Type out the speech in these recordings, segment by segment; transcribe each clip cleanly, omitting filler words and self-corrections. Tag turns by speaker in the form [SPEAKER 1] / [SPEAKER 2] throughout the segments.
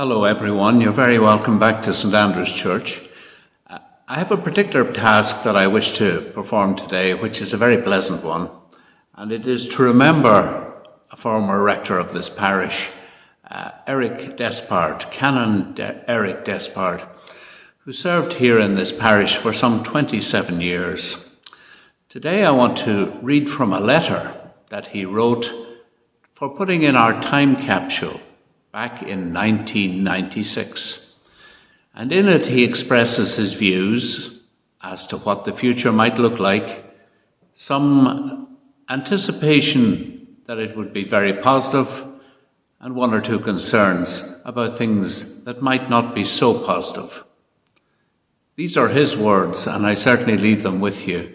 [SPEAKER 1] Hello everyone, you're very welcome back to St Andrew's Church. I have a particular task that I wish to perform today, which is a very pleasant one, and it is to remember a former rector of this parish, Eric Despard, Canon Eric Despard, who served here in this parish for some 27 years. Today I want to read from a letter that he wrote for putting in our time capsule back in 1996. And in it he expresses his views as to what the future might look like, some anticipation that it would be very positive, and one or two concerns about things that might not be so positive. These are his words, and I certainly leave them with you,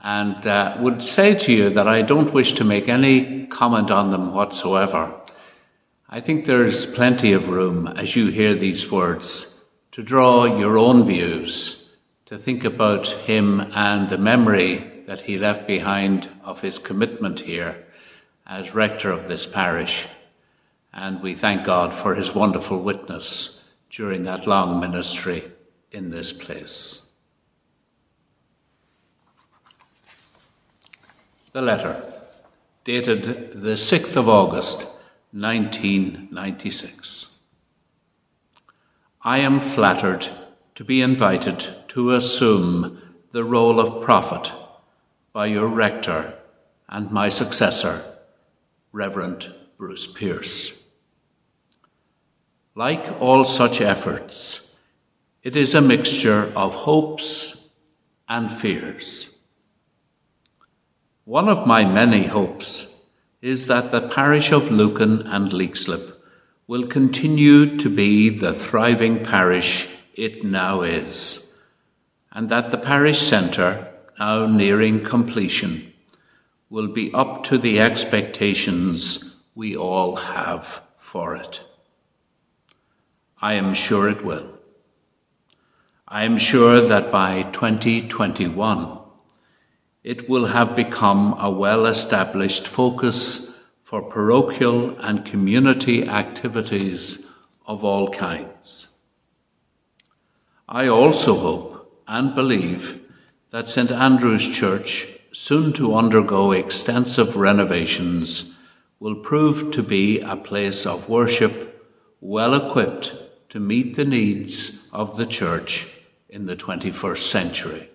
[SPEAKER 1] and would say to you that I don't wish to make any comment on them whatsoever. I think there's plenty of room, as you hear these words, to draw your own views, to think about him and the memory that he left behind of his commitment here as rector of this parish. And we thank God for his wonderful witness during that long ministry in this place. The letter, dated the 6th of August, 1996. I am flattered to be invited to assume the role of prophet by your rector and my successor, Reverend Bruce Pearce. Like all such efforts, it is a mixture of hopes and fears. One of my many hopes is that the parish of Lucan and Leixlip will continue to be the thriving parish it now is, and that the parish centre, now nearing completion, will be up to the expectations we all have for it. I am sure it will. I am sure that by 2021, it will have become a well-established focus for parochial and community activities of all kinds. I also hope and believe that St Andrew's Church, soon to undergo extensive renovations, will prove to be a place of worship well equipped to meet the needs of the Church in the 21st century.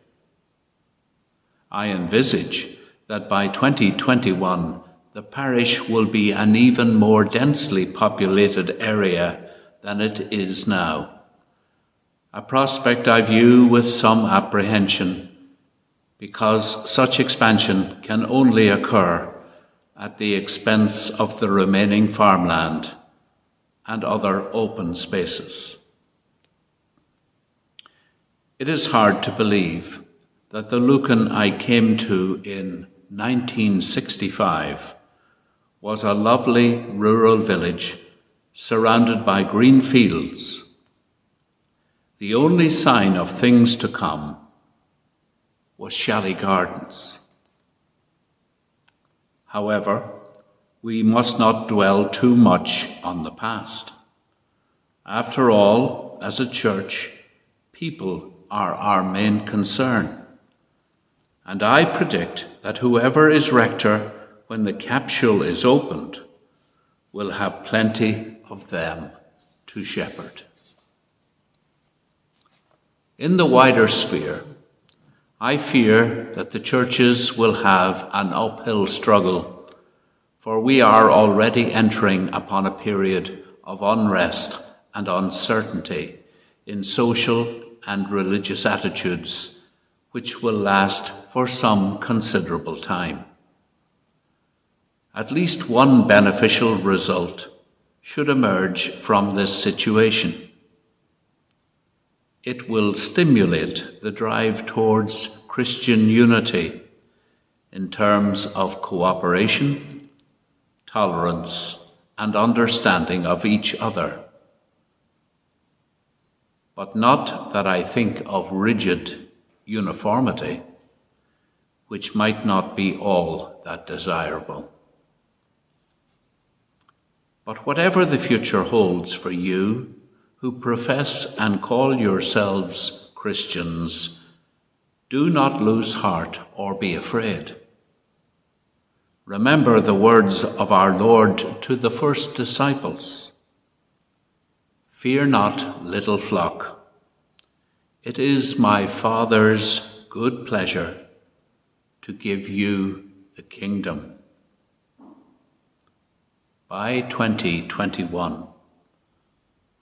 [SPEAKER 1] I envisage that by 2021, the parish will be an even more densely populated area than it is now, a prospect I view with some apprehension, because such expansion can only occur at the expense of the remaining farmland and other open spaces. It is hard to believe that the Lucan I came to in 1965 was a lovely rural village surrounded by green fields. The only sign of things to come was Shalley Gardens. However, we must not dwell too much on the past. After all, as a church, people are our main concern. And I predict that whoever is rector when the capsule is opened will have plenty of them to shepherd. In the wider sphere, I fear that the churches will have an uphill struggle, for we are already entering upon a period of unrest and uncertainty in social and religious attitudes, which will last for some considerable time. At least one beneficial result should emerge from this situation. It will stimulate the drive towards Christian unity in terms of cooperation, tolerance, and understanding of each other. But not that I think of rigid uniformity, which might not be all that desirable. But whatever the future holds for you who profess and call yourselves Christians, do not lose heart or be afraid. Remember the words of our Lord to the first disciples. Fear not, little flock. It is my Father's good pleasure to give you the kingdom. By 2021,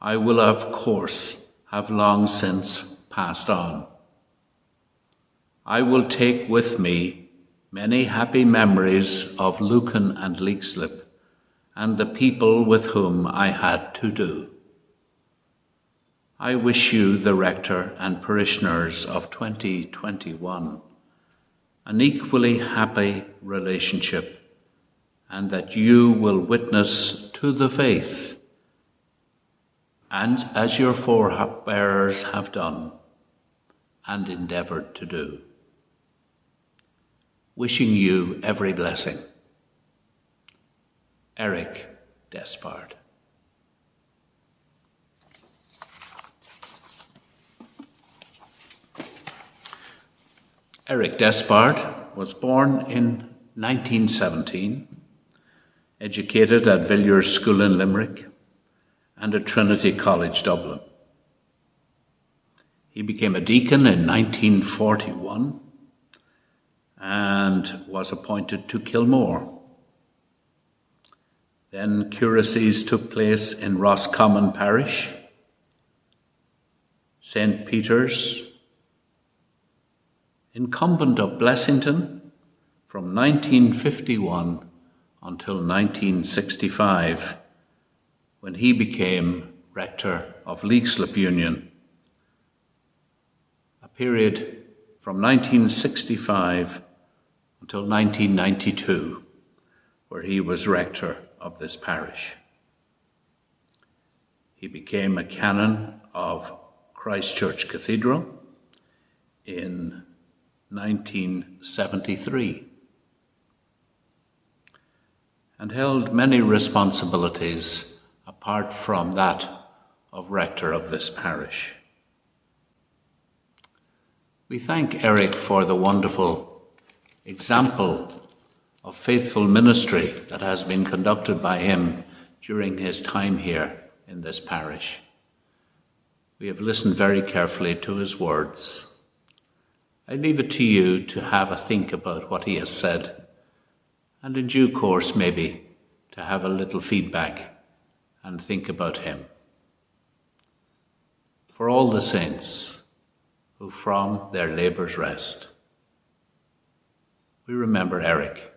[SPEAKER 1] I will of course have long since passed on. I will take with me many happy memories of Lucan and Leixlip and the people with whom I had to do. I wish you, the rector and parishioners of 2021, an equally happy relationship, and that you will witness to the faith, and as your forebears have done and endeavoured to do. Wishing you every blessing. Eric Despard. Eric Despard was born in 1917, educated at Villiers School in Limerick and at Trinity College, Dublin. He became a deacon in 1941 and was appointed to Kilmore. Then curacies took place in Roscommon Parish, St. Peter's, incumbent of Blessington from 1951 until 1965, when he became rector of Leixlip Union, a period from 1965 until 1992, where he was rector of this parish. He became a canon of Christ Church Cathedral in 1973 and held many responsibilities apart from that of rector of this parish. We thank Eric for the wonderful example of faithful ministry that has been conducted by him during his time here in this parish. We have listened very carefully to his words. I leave it to you to have a think about what he has said, and in due course maybe to have a little feedback and think about him. For all the saints who from their labours rest, we remember Eric